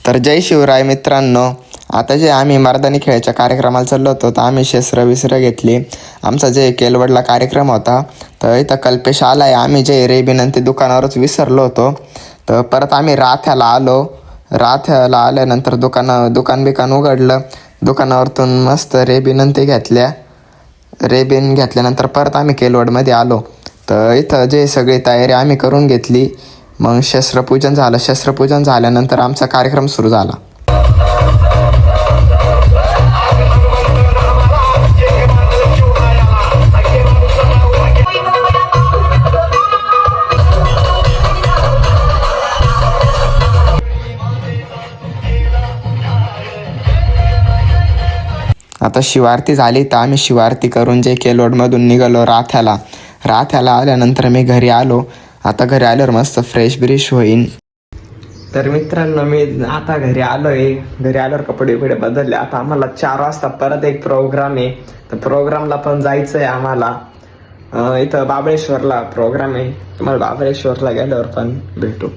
तर जय शिवराय मित्रांनो. आता जे आम्ही मर्दानी खेळाच्या कार्यक्रमाला चाललो होतो तर आम्ही शस्त्र घेतली. आमचा जे केलवडला कार्यक्रम होता तर इथं कल्पेश आला आहे. आम्ही जे रेबिन ते दुकानावरच विसरलो होतो. तर परत आम्ही राथ्याला आलो. राथ्याला आल्यानंतर दुकान बिकान उघडलं. दुकानावरतून मस्त रेबिन ते घेतल्या. रेबिन घेतल्यानंतर परत आम्ही केलवडमध्ये आलो. तर इथं जे सगळी तयारी आम्ही करून घेतली. मग शस्त्रपूजन झालं. शस्त्रपूजन झाल्यानंतर आमचा कार्यक्रम सुरू झाला. आता शिवारती झाली तर आम्ही शिवारती करून जे केलोडमधून निघालो राथ्याला आल्यानंतर मी घरी आलो. आता घरी आल्यावर मस्त फ्रेश ब्रिश होईन. तर मित्रांनो मी आता घरी आलोय. घरी आल्यावर कपडे बदलले. आता आम्हाला 4 वाजता परत एक प्रोग्राम आहे. तर प्रोग्रामला पण जायचं आहे आम्हाला. इथं बाबळेश्वरला प्रोग्राम आहे. तुम्हाला बाबळेश्वरला गेल्यावर पण भेटू.